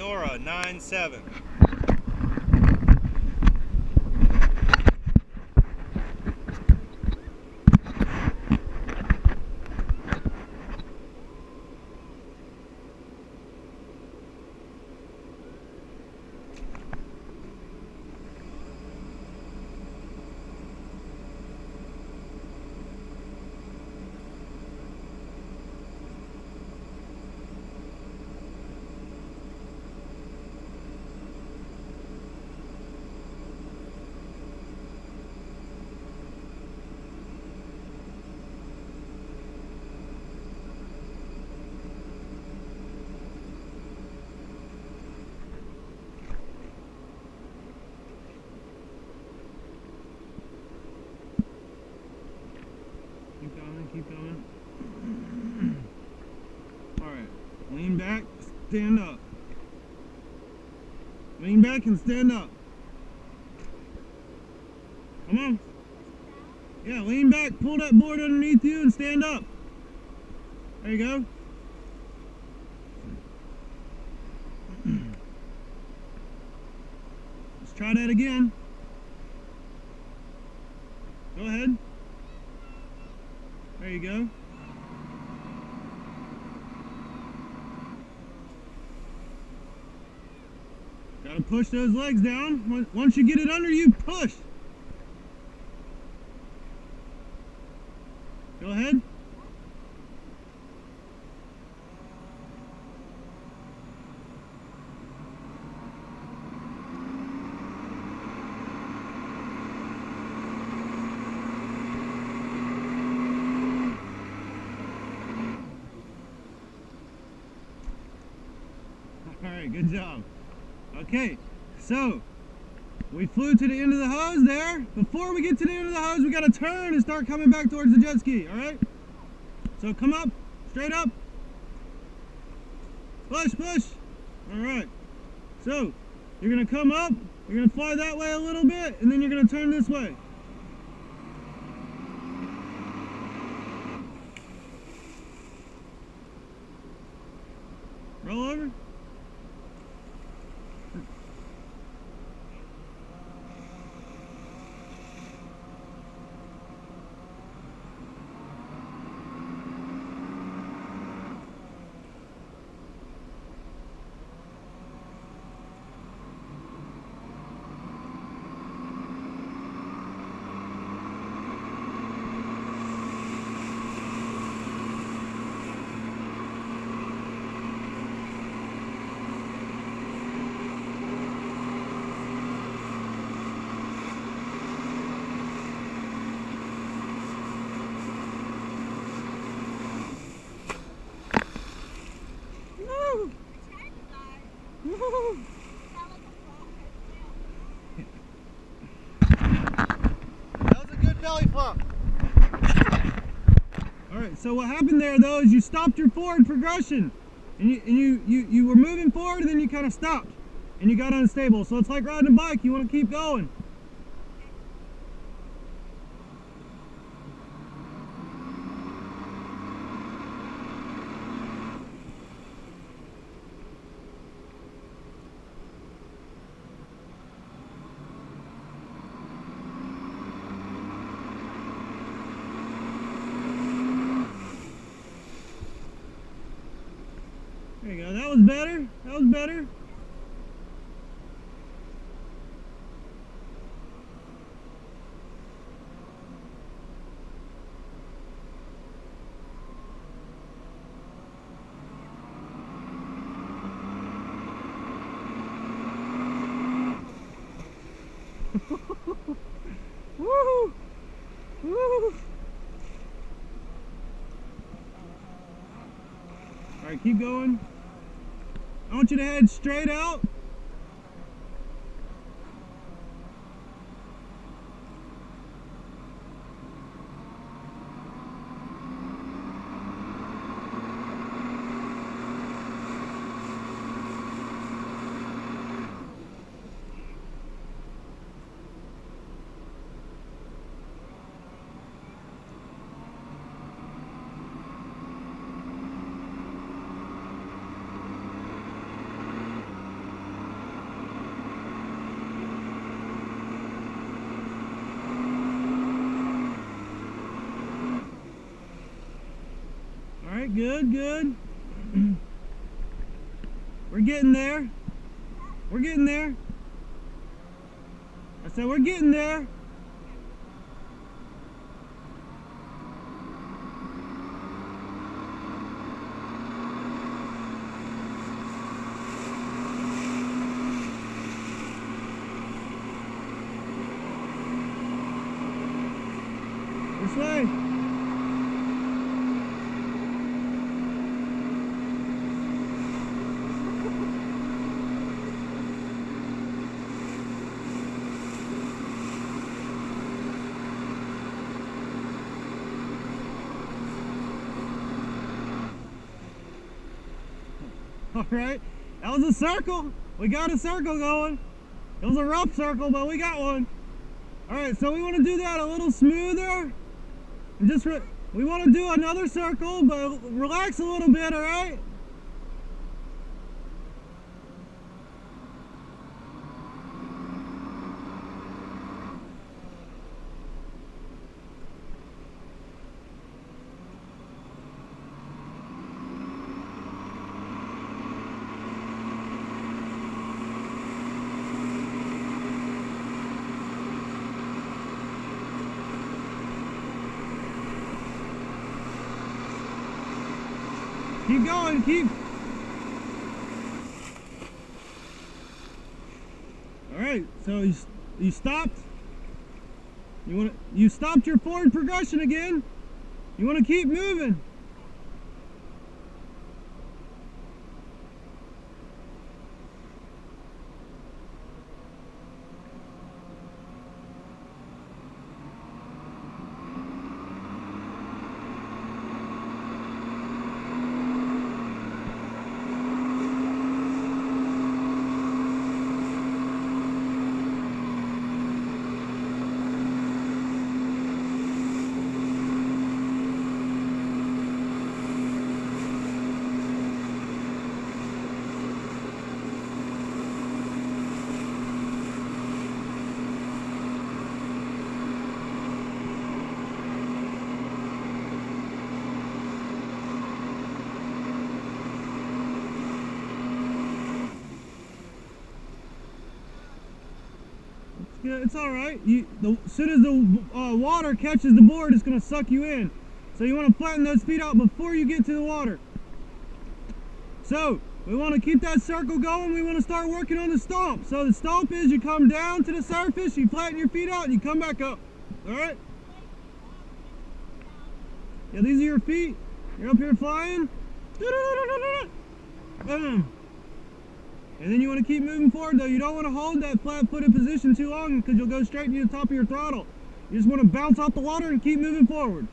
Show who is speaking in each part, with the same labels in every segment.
Speaker 1: Nora 9-7.
Speaker 2: Keep going. Alright, lean back, stand up. Lean back and stand up. Come on. Yeah, lean back, pull that board underneath you and stand up. There you go. Let's try that again. Go ahead. There you go. Gotta push those legs down. Once you get it under you, push. Go ahead. Alright, good job. Okay, so we flew to the end of the hose there. Before we get to the end of the hose, we gotta turn and start coming back towards the jet ski, alright? So come up, straight up. Push, push. Alright. So you're gonna come up, you're gonna fly that way a little bit, and then you're gonna turn this way. Roll over.
Speaker 1: That was a good belly flop.
Speaker 2: Alright, so what happened there though is you stopped your forward progression. And you were moving forward and then you kind of stopped. And you got unstable. So it's like riding a bike, you want to keep going. There you go, that was better, that was better. Woo! Woo! Alright, keep going. I want you to head straight out. right, good, good. We're getting there. We're getting there. I said we're getting there. This way. All right, that was a circle. We got a circle going. It was a rough circle, but we got one. All right, so we want to do that a little smoother. And just we want to do another circle, but relax a little bit, all right? Keep going, keep. All right, so you stopped. You stopped your forward progression again. You want to keep moving. It's all right. As soon as the water catches the board, it's going to suck you in. So you want to flatten those feet out before you get to the water. So we want to keep that circle going. We want to start working on the stomp. So the stomp is you come down to the surface, you flatten your feet out, and you come back up. All right? Yeah, these are your feet. You're up here flying. Boom. And then you want to keep moving forward, though. You don't want to hold that flat-footed position too long because you'll go straight to the top of your throttle. You just want to bounce off the water and keep moving forward.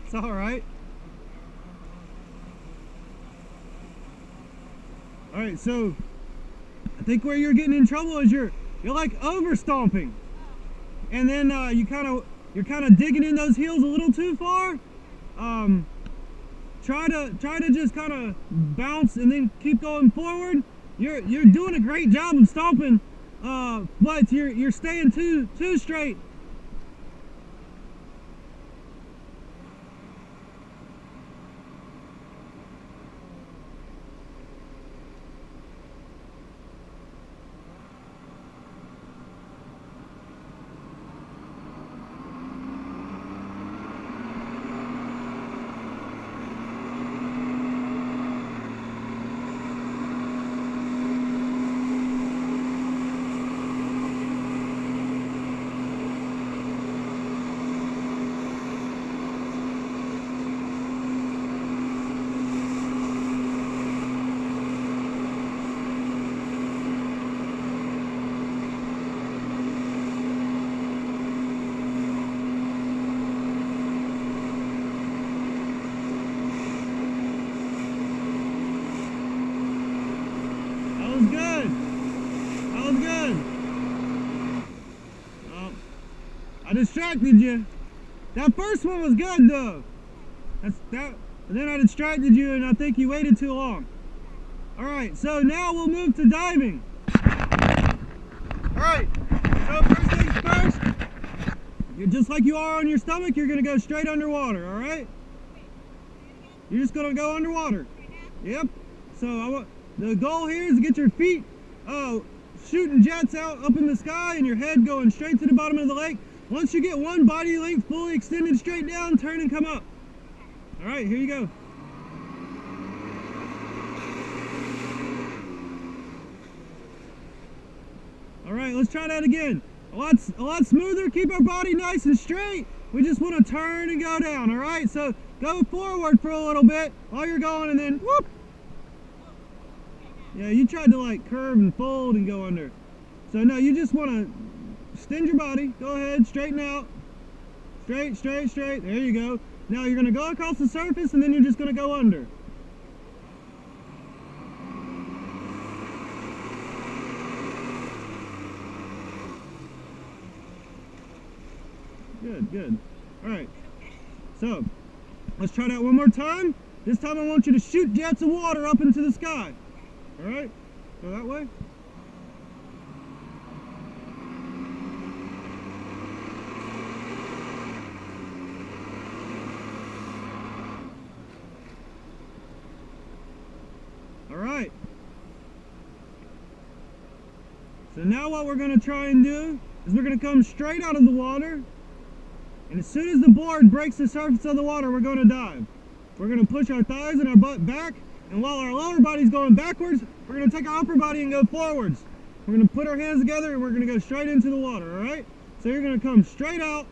Speaker 2: It's all right. All right, so I think where you're getting in trouble is you're like over stomping, and then you're kind of digging in those heels a little too far. Try to just kind of bounce and then keep going forward. You're doing a great job of stomping, but you're staying too straight. I distracted you. That first one was good though. But then I distracted you and I think you waited too long. Alright, so now we'll move to diving. Alright, so first things first, you're just like you are on your stomach, you're gonna go straight underwater, alright? You're just gonna go underwater. Yep. So the goal here is to get your feet shooting jets out up in the sky and your head going straight to the bottom of the lake. Once you get one body length fully extended straight down, turn and come up. Alright, here you go. Alright, let's try that again. A lot smoother, keep our body nice and straight. We just want to turn and go down, alright? So go forward for a little bit while you're going and then whoop! Yeah, you tried to like curve and fold and go under. So no, you just want to extend your body. Go ahead, straighten out. Straight, straight, straight. There you go. Now you're going to go across the surface and then you're just going to go under. Good, good. Alright, so let's try that one more time. This time I want you to shoot jets of water up into the sky. Alright, go that way. Alright. So now what we're going to try and do is we're going to come straight out of the water. And as soon as the board breaks the surface of the water, we're going to dive. We're going to push our thighs and our butt back. And while our lower body's going backwards, we're going to take our upper body and go forwards. We're going to put our hands together and we're going to go straight into the water, alright? So you're going to come straight out,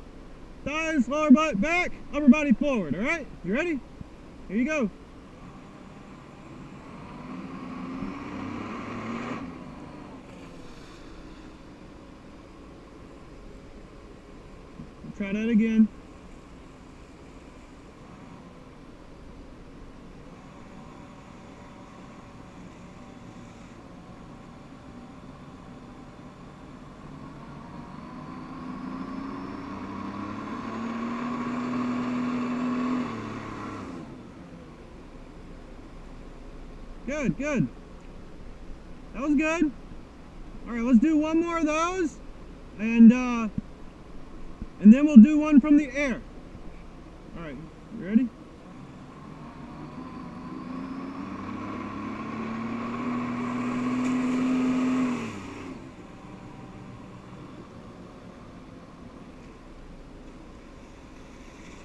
Speaker 2: thighs, lower butt, back, upper body forward, alright? You ready? Here you go. Try that again. Good, good. That was good. All right, let's do one more of those, and then we'll do one from the air. All right, you ready?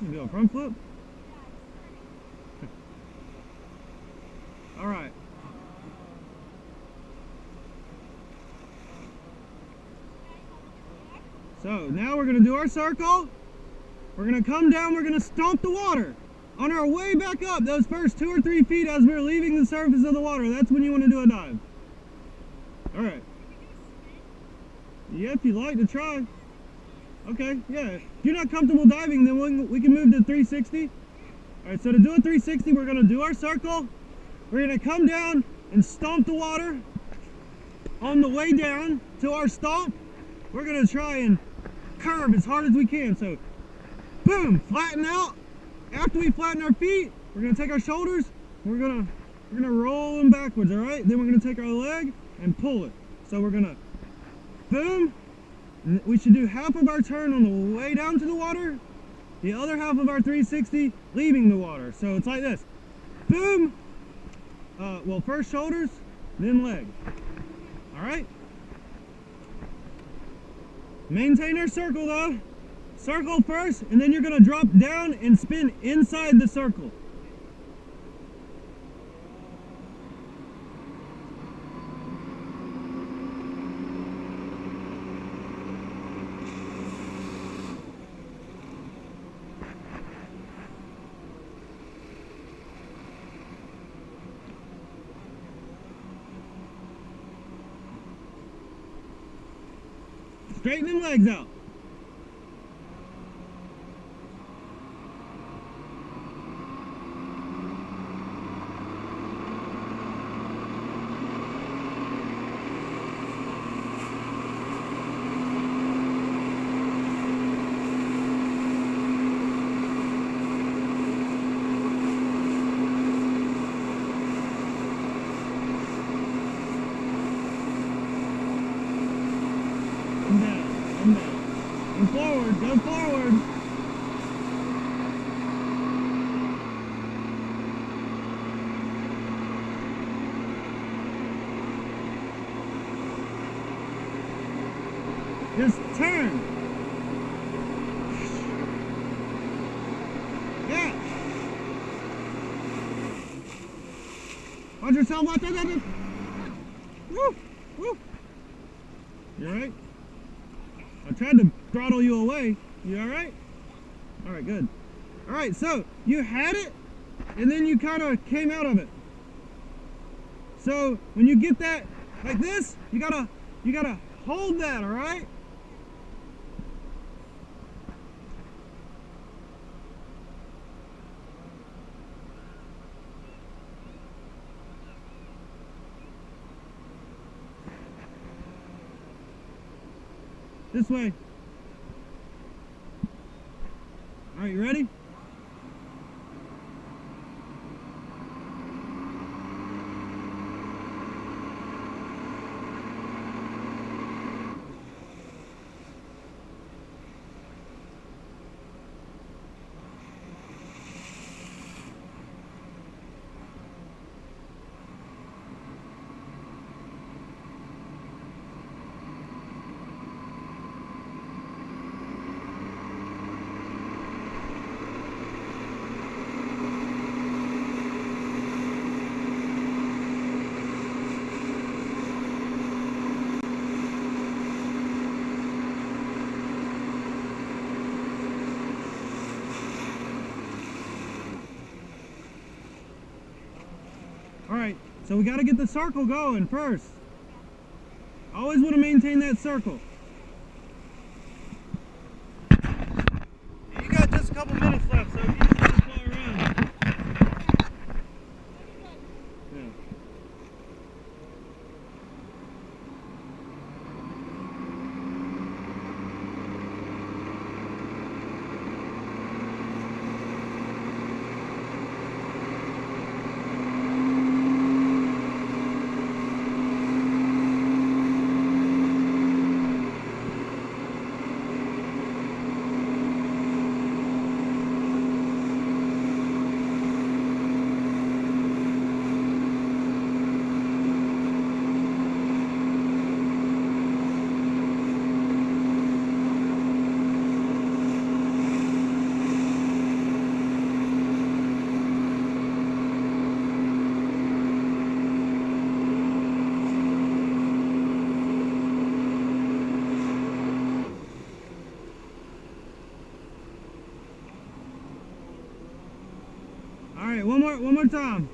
Speaker 2: You do a front flip? All right. So now we're going to do our circle. We're going to come down, we're going to stomp the water. On our way back up, those first 2 or 3 feet as we're leaving the surface of the water, that's when you want to do a dive. Alright. Yeah, if you'd like to try. Okay, yeah. If you're not comfortable diving, then we can move to 360. Alright, so to do a 360, we're going to do our circle. We're going to come down and stomp the water. On the way down to our stomp, we're going to try and curve as hard as we can. So, boom, flatten out. After we flatten our feet, we're going to take our shoulders, we're going to roll them backwards, all right? Then we're going to take our leg and pull it. So we're going to, boom, and we should do half of our turn on the way down to the water, the other half of our 360 leaving the water. So it's like this, boom, well, first shoulders, then leg, all right? Maintain our circle though. Circle first, and then you're going to drop down and spin inside the circle. Straighten them legs out. forward, go forward. Just turn. Yeah. Watch yourself, watch it. Woo, woo. You alright? I tried to throttle you away. You alright? Alright, good. Alright, so you had it and then you kind of came out of it. So when you get that like this, you gotta hold that, alright? This way. All right, you ready? Alright, so we got to get the circle going first. Always want to maintain that circle. You got just a couple minutes left, so if you just want to fly around. Yeah. All right, one more time.